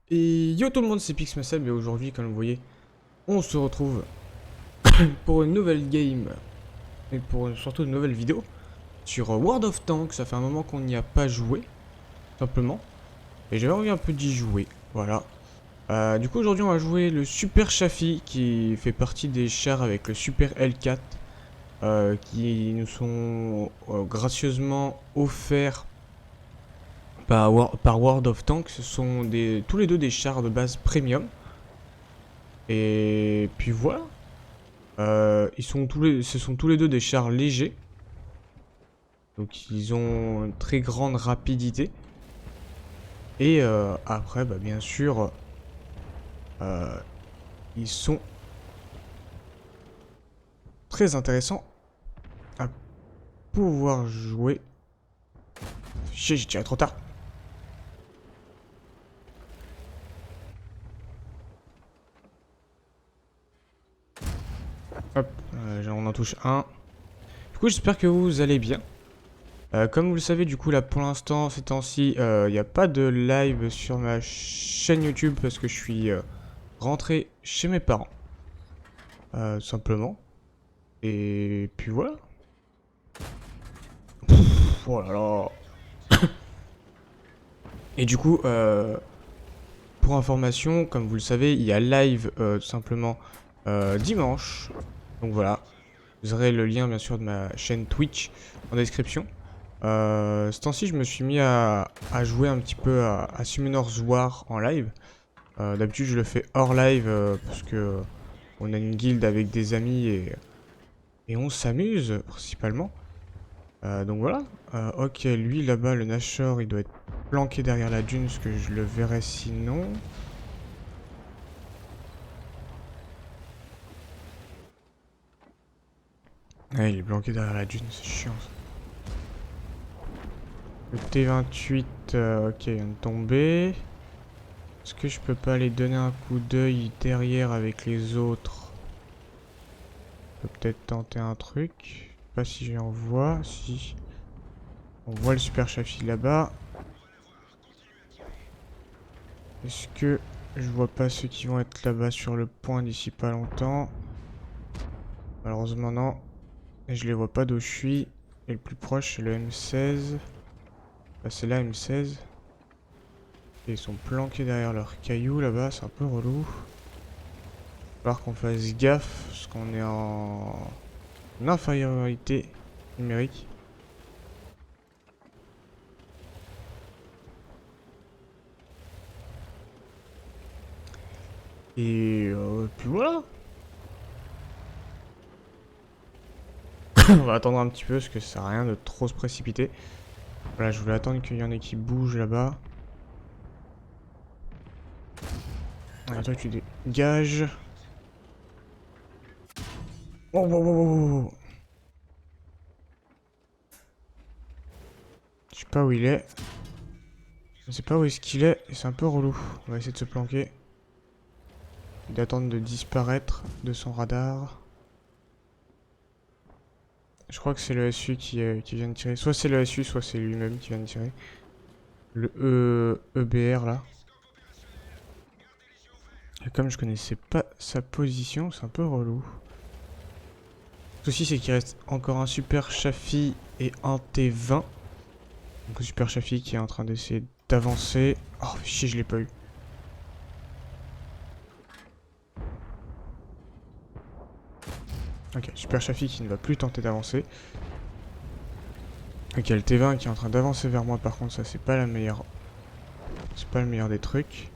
Et yo tout le monde, c'est Pixmasab et aujourd'hui, comme vous voyez, on se retrouve pour une nouvelle game et pour surtout une nouvelle vidéo sur World of Tanks. Ça fait un moment qu'on n'y a pas joué, simplement, et j'avais envie un peu d'y jouer, voilà. Du coup aujourd'hui on va jouer le Super Chaffee qui fait partie des chars avec le Super L4 qui nous sont gracieusement offerts par World of Tanks. Ce sont tous les deux des chars de base premium. Et puis voilà. Ce sont tous les deux des chars légers. Donc ils ont une très grande rapidité. Et après, bah, bien sûr, euh, ils sont très intéressants à pouvoir jouer. Chier, j'ai tiré trop tard. Hop, on en touche un. Du coup, j'espère que vous allez bien. Comme vous le savez, du coup, là, pour l'instant, ces temps-ci, il n'y a pas de live sur ma chaîne YouTube parce que je suis rentré chez mes parents. Simplement. Et puis voilà. Oh là là. Et du coup, pour information, comme vous le savez, il y a live tout simplement dimanche. Donc voilà. Vous aurez le lien bien sûr de ma chaîne Twitch en description. Ce temps-ci, je me suis mis à jouer un petit peu à Summoner's War en live. D'habitude, je le fais hors live parce que on a une guilde avec des amis et on s'amuse principalement. Donc voilà. Ok, lui là-bas, le Nashor, il doit être planqué derrière la dune, parce que je le verrai sinon. Ah, il est planqué derrière la dune, c'est chiant ça. Le T28, ok, il vient de tomber. Est-ce que je peux pas aller donner un coup d'œil derrière avec les autres? Je peux peut-être tenter un truc. Je sais pas si j'en vois. Si. On voit le Super Chaffee là-bas. Est-ce que je vois pas ceux qui vont être là-bas sur le point d'ici pas longtemps? Malheureusement non. Et je les vois pas d'où je suis. Et le plus proche c'est le M16. Bah, c'est la M16. Et ils sont planqués derrière leurs cailloux là-bas, c'est un peu relou. Il va falloir qu'on fasse gaffe, parce qu'on est en infériorité numérique. Et puis voilà. On va attendre un petit peu, parce que ça sert à rien de trop se précipiter. Voilà, je voulais attendre qu'il y en ait qui bougent là-bas. Allez, toi tu dégages. Oh, oh, oh, oh, oh. Je sais pas où il est. Je sais pas où est-ce qu'il est, et c'est un peu relou. On va essayer de se planquer. D'attendre de disparaître de son radar. Je crois que c'est le SU qui vient de tirer. Soit c'est le SU, soit c'est lui-même qui vient de tirer. Le EBR là. Et comme je connaissais pas sa position, c'est un peu relou. Le souci c'est qu'il reste encore un Super Chaffee et un T20. Donc le Super Chaffee qui est en train d'essayer d'avancer. Oh chier, je l'ai pas eu. Ok, Super Chaffee qui ne va plus tenter d'avancer. Ok, le T20 qui est en train d'avancer vers moi, par contre ça c'est pas la meilleure. C'est pas le meilleur des trucs.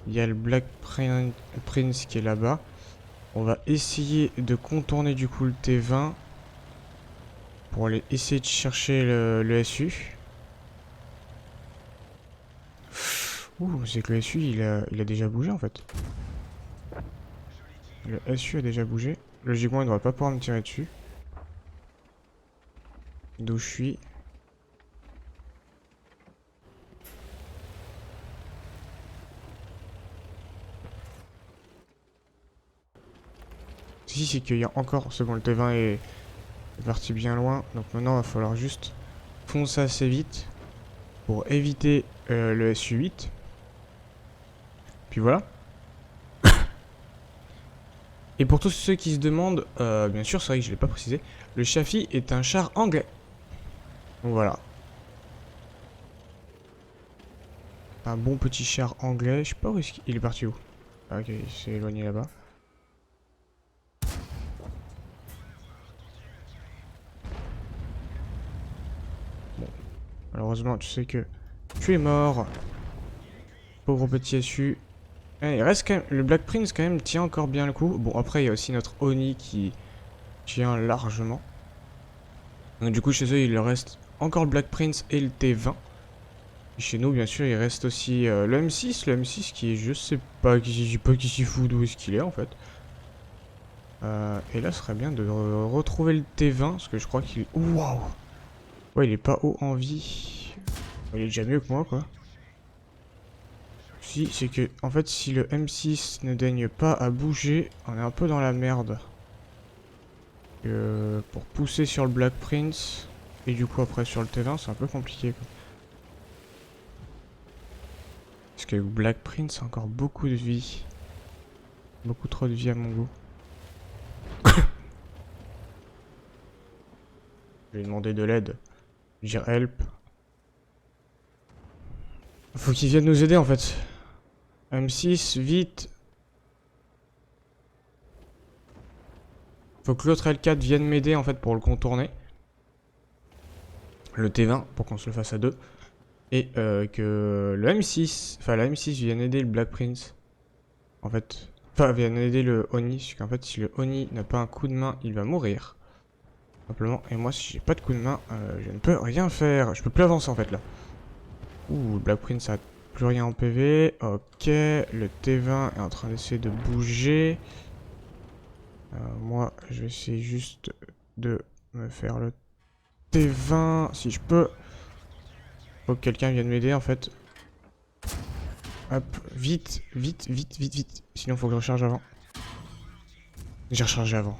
Il y a le Black Prince qui est là-bas. On va essayer de contourner du coup le T20 pour aller essayer de chercher le SU. Ouh, c'est que le SU il a déjà bougé en fait. Le SU a déjà bougé. Logiquement il ne devrait pas pouvoir me tirer dessus. D'où je suis. souci, c'est qu'il y a encore... C'est bon, le T20 est parti bien loin. Donc maintenant, il va falloir juste foncer assez vite pour éviter le SU8. Puis voilà. Et pour tous ceux qui se demandent, bien sûr, c'est vrai que je ne l'ai pas précisé, le Chaffee est un char anglais. Donc voilà. Un bon petit char anglais. Je sais pas où est-ce qu'il est parti où. Ah, ok, il s'est éloigné là-bas. Bon. Malheureusement, tu sais que tu es mort. Pauvre petit SU. Il reste quand même... Le Black Prince, quand même, tient encore bien le coup. Bon, après, il y a aussi notre Oni qui tient largement. Donc, du coup, chez eux, il reste encore le Black Prince et le T20. Et chez nous, bien sûr, il reste aussi le M6. Le M6 qui est... Je sais pas qui s'y fout d'où est-ce qu'il est, en fait. Et là, ce serait bien de retrouver le T20. Parce que je crois qu'il... Waouh! Ouais, il est pas haut en vie. Il est déjà mieux que moi, quoi. Si, c'est que, en fait, si le M6 ne daigne pas à bouger, on est un peu dans la merde. Pour pousser sur le Black Prince, et du coup après sur le T20, c'est un peu compliqué, quoi. Parce que le Black Prince a encore beaucoup de vie. Beaucoup trop de vie à mon goût. Je vais demander de l'aide. Dire help. Faut qu'il vienne nous aider, en fait. M6, vite. Faut que l'autre L4 vienne m'aider, en fait, pour le contourner. Le T20, pour qu'on se le fasse à deux. Et que le M6, enfin la M6 vienne aider le Black Prince. En fait, enfin vienne aider le Oni, parce qu'en fait si le Oni n'a pas un coup de main, il va mourir. Simplement, et moi si j'ai pas de coup de main, je ne peux rien faire. Je peux plus avancer en fait là. Ouh, le Black Prince a plus rien en PV. Ok, le T20 est en train d'essayer de bouger. Moi, je vais essayer juste de me faire le T20 si je peux. Faut que quelqu'un vienne m'aider en fait. Hop, vite, vite, vite, vite, vite. Sinon, faut que je recharge avant. J'ai rechargé avant.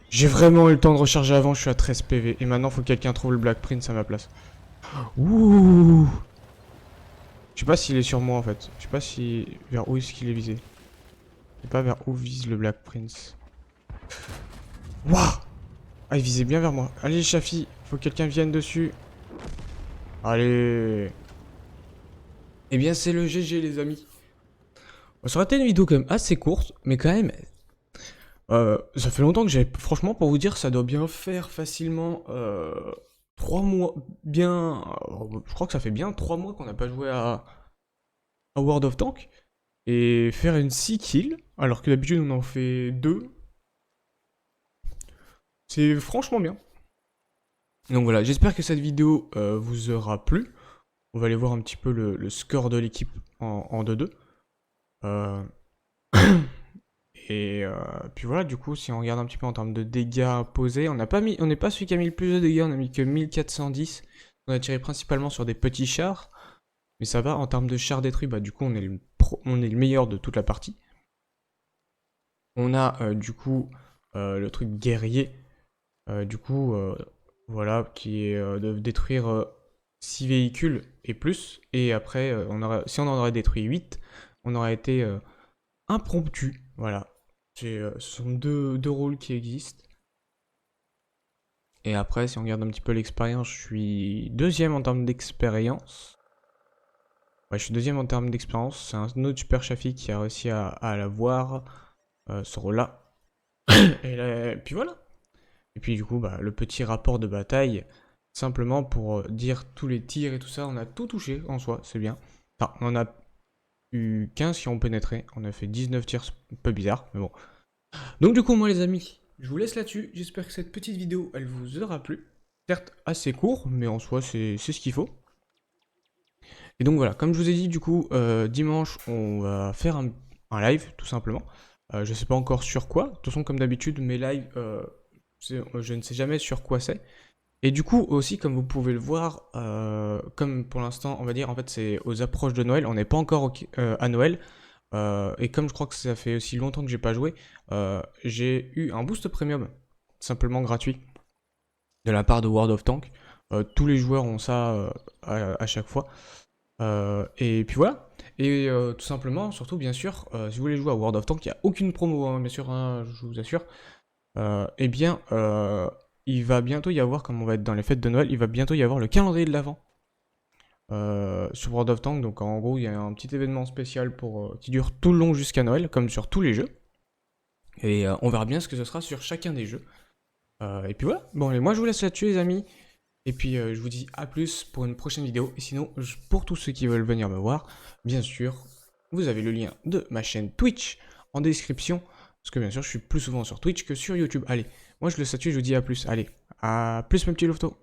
J'ai vraiment eu le temps de recharger avant, je suis à 13 PV. Et maintenant, faut que quelqu'un trouve le Black Prince à ma place. Ouh. Je sais pas s'il est sur moi en fait. Je sais pas si... Vers où est-ce qu'il est visé. Je sais pas vers où vise le Black Prince. Waouh. Ah, il visait bien vers moi. Allez, Chaffee, faut que quelqu'un vienne dessus. Allez. Eh bien, c'est le GG, les amis. Ça aurait été une vidéo quand même assez courte, mais quand même... ça fait longtemps que j'ai... Franchement, pour vous dire, ça doit bien faire facilement 3 mois. Bien... je crois que ça fait bien 3 mois qu'on n'a pas joué à World of Tanks. Et faire une 6 kills, alors que d'habitude on en fait 2. C'est franchement bien. Donc voilà, j'espère que cette vidéo vous aura plu. On va aller voir un petit peu le score de l'équipe en 2-2. Et puis voilà, du coup, si on regarde un petit peu en termes de dégâts posés, on n'est pas celui qui a mis le plus de dégâts, on a mis que 1410. On a tiré principalement sur des petits chars. Mais ça va, en termes de chars détruits, bah du coup, on est le meilleur de toute la partie. On a du coup le truc guerrier. Du coup, voilà, qui est de détruire 6 véhicules et plus. Et après, si on en aurait détruit 8, on aurait été impromptu. Voilà. Ce sont deux rôles qui existent. Et après, si on regarde un petit peu l'expérience, je suis deuxième en termes d'expérience. Ouais, je suis deuxième en termes d'expérience. C'est un autre Super Chaffee qui a réussi à l'avoir, ce rôle-là. Et puis voilà. Et puis du coup, bah, le petit rapport de bataille, simplement pour dire tous les tirs et tout ça, on a tout touché en soi, c'est bien. Enfin, on en a eu 15 qui ont pénétré, on a fait 19 tirs, un peu bizarre, mais bon. Donc du coup, moi les amis, je vous laisse là-dessus. J'espère que cette petite vidéo, elle vous aura plu. Certes, assez court, mais en soi, c'est ce qu'il faut. Et donc voilà, comme je vous ai dit, du coup, dimanche, on va faire un live, tout simplement. Je sais pas encore sur quoi. De toute façon, comme d'habitude, mes lives, je ne sais jamais sur quoi c'est. Et du coup, aussi, comme vous pouvez le voir, comme pour l'instant, on va dire, en fait, c'est aux approches de Noël. On n'est pas encore à Noël. Et comme je crois que ça fait aussi longtemps que j'ai pas joué, j'ai eu un boost premium, simplement gratuit, de la part de World of Tanks. Tous les joueurs ont ça à chaque fois. Et puis voilà. Et tout simplement, surtout bien sûr, si vous voulez jouer à World of Tanks, il n'y a aucune promo, hein, bien sûr, hein, je vous assure. Eh bien, il va bientôt y avoir, comme on va être dans les fêtes de Noël, il va bientôt y avoir le calendrier de l'Avent sur World of Tanks. Donc en gros, il y a un petit événement spécial qui dure tout le long jusqu'à Noël, comme sur tous les jeux. Et on verra bien ce que ce sera sur chacun des jeux. Et puis voilà. Bon, allez, moi je vous laisse là-dessus, les amis. Et puis je vous dis à plus pour une prochaine vidéo. Et sinon, pour tous ceux qui veulent venir me voir, bien sûr, vous avez le lien de ma chaîne Twitch en description. Parce que bien sûr, je suis plus souvent sur Twitch que sur YouTube. Allez, moi je le statue, je vous dis à plus. Allez, à plus mes petits louveteaux.